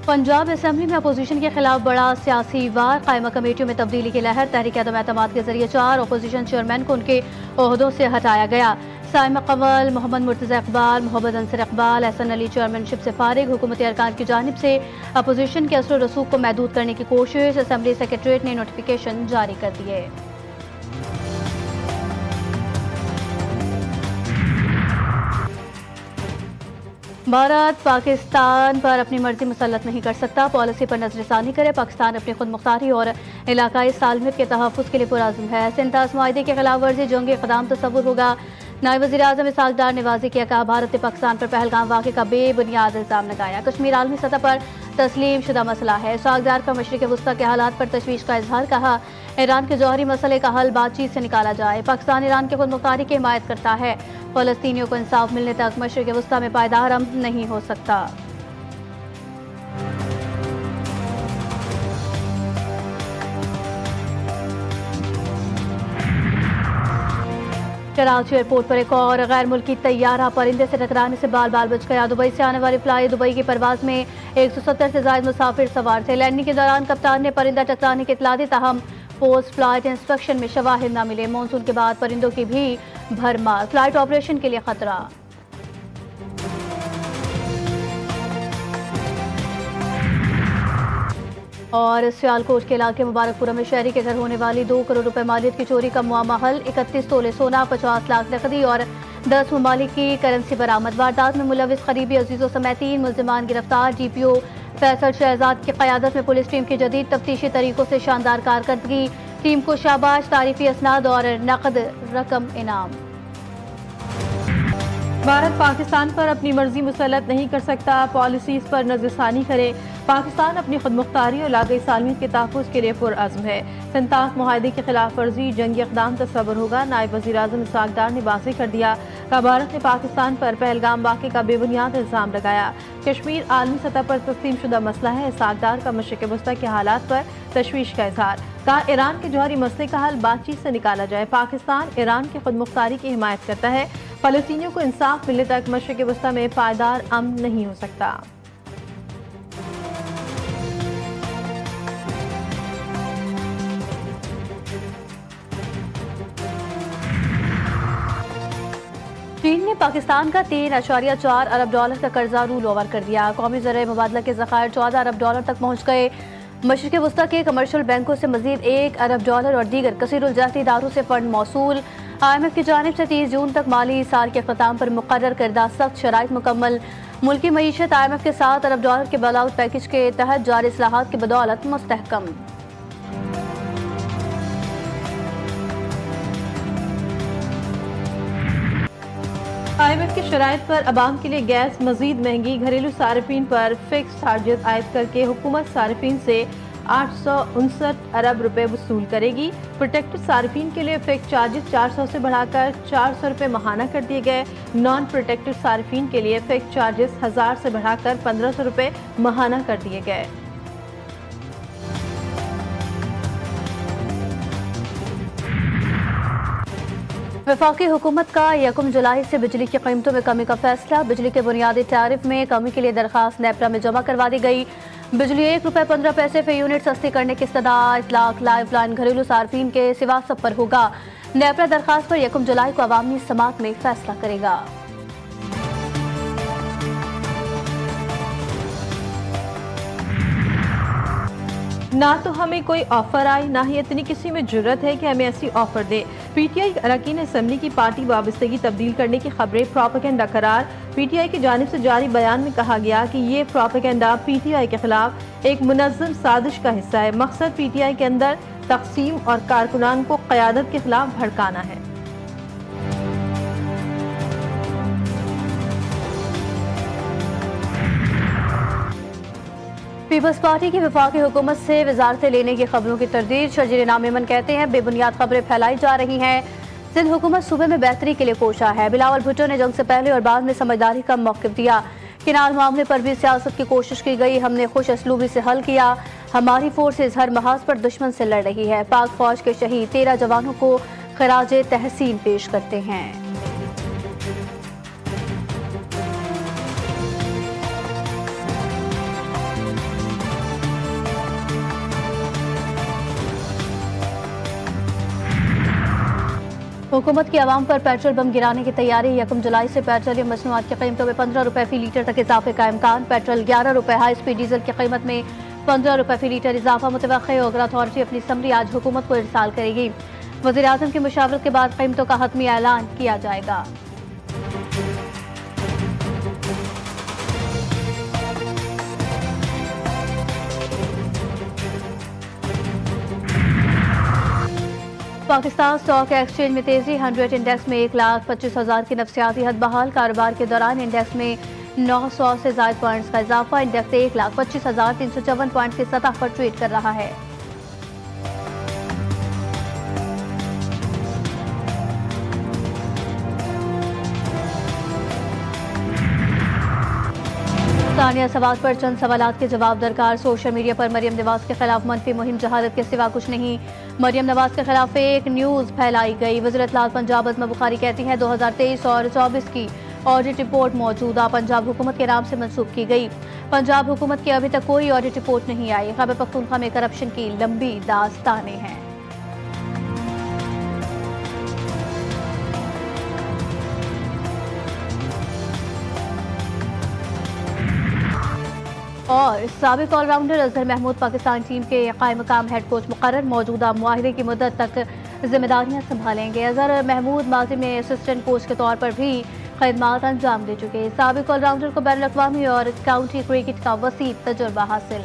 Punjab assembly में opposition के खिलाफ बड़ा सियासी वार, कायमा कमेटियों में तब्दीली की लहर। तहरीक अदम एतमाद के जरिए 4 अपोजिशन चेयरमैन को उनके ओहदों से हटाया गया। साइमा कवल, मोहम्मद मुर्तज़ा इकबाल, मोहम्मद अंसर इकबाल, एहसन अली चेयरमैनशिप से फारिग। हुकूमती अरकान की जानिब से अपोजिशन के असर रसूख को महदूद करने की कोशिश। असेंबली सेक्रेटरीट ने नोटिफिकेशन जारी कर दिए। भारत पाकिस्तान पर अपनी मर्जी मुसल्लत नहीं कर सकता, पॉलिसी पर नजरसानी करे। पाकिस्तान अपनी खुद मुख्तारी और इलाकाई सालमियत के तहफ़्फ़ुज़ के लिए पुरअज़्म है। सिंतास मुआहदे के खिलाफ वर्जी जंगी इक़दाम तस्वुर होगा। नायब वज़ीर आज़म इसहाक़ डार ने वाज़ेह किया, कहा भारत ने पाकिस्तान पर पहलगाम वाक़े का बेबुनियाद इल्ज़ाम लगाया। कश्मीर आलमी सतह पर तस्लीम शुदा मसला है। इसहाक़ डार का मशरिक़ वस्ता के हालात पर तशवीश का इजहार, कहा ईरान के जौहरी मसले का हल बातचीत से निकाला जाए। पाकिस्तान ईरान की खुद मुख्तारी की हिमायत करता है। फ़लस्तीनियों को इंसाफ मिलने तक मशरिक़ वस्ता में पायदार अमन नहीं हो सकता। कराची एयरपोर्ट पर एक और गैर मुल्की तैयारा परिंदे से टकराने से बाल बाल बच गया। दुबई से आने वाली फ्लाई दुबई की परवाज में 170 से ज्यादा मुसाफिर सवार थे। लैंडिंग के दौरान कप्तान ने परिंदा टकराने की इत्तला दी, ताहम पोस्ट फ्लाइट इंस्पेक्शन में शवाहिद न मिले। मानसून के बाद परिंदों की भी भरमार, फ्लाइट ऑपरेशन के लिए खतरा। और सियालकोट के इलाके मुबारकपुरा में शहरी के घर होने वाली 2 करोड़ रुपए मालियत की चोरी का मुआमा हल। 31 तोले सोना, 50 लाख नकदी और 10 ममालिक की करेंसी बरामद। वारदात में मुलविस करीबी अजीजों समेत 3 मुल्जिमान गिरफ्तार। DPO फैसल शहजाद की क़यादत में पुलिस टीम की जदीद तफ्तीशी तरीकों से शानदार कारकर्दगी। टीम को शाबाश, तारीफी असनाद और नकद रकम इनाम। भारत पाकिस्तान पर अपनी मर्जी मुसल्लत नहीं कर सकता, पॉलिसीज पर नजरसानी करे। पाकिस्तान अपनी खुद मुख्तारी और इलाकाई सालमियत के तहफ़्फ़ुज़ के लिए पुरअज़्म है। सिंतास मुआहदे की खिलाफ वर्जी जंगी इक़दाम तस्वुर होगा। नायब वज़ीर आज़म इसहाक़ डार ने वाज़ेह कर दिया, कि भारत ने पाकिस्तान पर पहलगाम वाक़े का बेबुनियाद इल्ज़ाम लगाया। कश्मीर आलमी सतह पर तस्लीम शुदा मसला है। इसहाक़ डार का मशरिक़ वस्ता के हालात पर तशवीश का इजहार, कहा ईरान के जौहरी मसले का हल बातचीत से निकाला जाए। पाकिस्तान ईरान की खुद मुख्तारी की हिमायत करता है। फ़लस्तीनियों को इंसाफ मिलने तक मशरिक़ वस्ता में पायदार अमन नहीं हो सकता। चीन ने पाकिस्तान का $3.4 अरब का कर्जा रूल ओवर कर दिया। कौमी ज़राए मुबादला के ज़खायर $14 अरब तक पहुँच गए। मशरिक़ वस्ता के कमर्शियल बैंकों से मजीद $1 अरब और दीगर कसीरुल-जाती इदारों से फंड मौसूल। IMF की जानिब से 30 जून तक माली साल के अख्ताम पर मुकर्रर करदा सख्त शराइत मुकम्मल। मुल्की मईशत IMF के $7 अरब के बेलआउट पैकेज के तहत जारी इस्लाहात की बदौलत मुस्तहकम। IMF की शराइत पर अवाम के लिए गैस मजीद महंगी। घरेलू सार्फिन पर फिक्स चार्जेस आयद करके हुकूमत सार्फिन से 859 अरब रुपए वसूल करेगी। प्रोटेक्टेड सार्फिन के लिए फिक्स चार्जेस 400 से बढ़ाकर 400 रुपए माहाना कर दिए गए। नॉन प्रोटेक्टेड सार्फिन के लिए फिक्स चार्जेस 1000 से बढ़ाकर 1500 रुपए माहाना कर दिए गए। वफाकी हुकूमत का 1 जुलाई से बिजली की कीमतों में कमी का फैसला। बिजली के बुनियादी टैरिफ में कमी के लिए दरखास्त नेपरा में जमा करवा दी गई। बिजली ₹1.15 फी यूनिट सस्ती करने की इस्तदाद इतलाक लाइफ लाइन घरेलू सार्फिन के सिवा सब पर होगा। नेपरा दरखास्त पर 1 जुलाई को अवामी समात में फैसला करेगा। ना तो हमें कोई ऑफर आई, ना ही इतनी किसी में जुर्रत है कि हमें ऐसी ऑफर दे। PTI अरकान असेंबली की पार्टी वाबस्तगी तब्दील करने की खबरें प्रोपेगेंडा करार। PTI की जानिब से जारी बयान में कहा गया कि ये प्रोपेगेंडा PTI के खिलाफ एक मुनज़्ज़म साजिश का हिस्सा है। मकसद PTI के अंदर तकसीम और कारकुनान को क़यादत के खिलाफ भड़काना है। पीपल्स पार्टी की वफाकी हुकूमत से वजारतें लेने की खबरों की तरदीद। शर्जील इनाम मेमन कहते हैं, बेबुनियाद खबरें फैलाई जा रही हैं। सिंध हुकूमत सूबे में बेहतरी के लिए कोशा है। बिलावल भुट्टो ने जंग से पहले और बाद में समझदारी का मौक़िफ़ दिया। किनार मामले पर भी सियासत की कोशिश की गई, हमने खुश असलूबी से हल किया। हमारी फोर्सेज हर महाज पर दुश्मन से लड़ रही है। पाक फौज के शहीद 13 जवानों को खराजे तहसीन पेश करते हैं। हुकूमत की आवाम पर पेट्रोल बम गिराने की तैयारी। 1 जुलाई से पेट्रोलियम मसनूआत की कीमतों में 15 रुपए फी लीटर तक इजाफे का इम्कान। पेट्रोल 11 रुपए, हाई स्पीड डीजल की कीमत में 15 रुपए फी लीटर इजाफा मुतवक्किल। ओगर अथॉरिटी अपनी समरी आज हुकूमत को इरसाल करेगी। वज़ीर आज़म की मुशावरत के बाद कीमतों का हतमी ऐलान किया जाएगा। पाकिस्तान स्टॉक एक्सचेंज में तेजी। 100 इंडेक्स में 1,25,000 की नफसियाती हद बहाल। कारोबार के दौरान इंडेक्स में 900 से ज्यादा पॉइंट्स का इजाफा। इंडेक्स 1,25,354 पॉइंट्स की सतह पर ट्रेड कर रहा है। सानिया सवाल पर चंद सवालात के जवाब दरकार। सोशल मीडिया पर मरियम नवाज के खिलाफ मनफी मुहिम जहालत के सिवा कुछ नहीं। मरियम नवाज के खिलाफ फेक न्यूज फैलाई गई। वज़ीर इत्तलात पंजाब अज़मा बुखारी कहती हैं 2023 और 24 की ऑडिट रिपोर्ट मौजूदा पंजाब हुकूमत के नाम से मंसूब की गई। पंजाब हुकूमत की अभी तक कोई ऑडिट रिपोर्ट नहीं आई। खैबर पख्तूनख्वा में करप्शन की लंबी दास्तानें हैं। और साबिक ऑलराउंडर अजहर महमूद पाकिस्तान टीम के कायम मकाम हेड कोच मुकर्रर। मौजूदा मुआहदे की मुद्दत तक जिम्मेदारियां संभालेंगे। अजहर महमूद माजी में असिस्टेंट कोच के तौर पर भी खिदमात अंजाम दे चुके। साबिक ऑलराउंडर को बैनुल अक़वामी और काउंटी क्रिकेट का वसी तजुर्बा हासिल।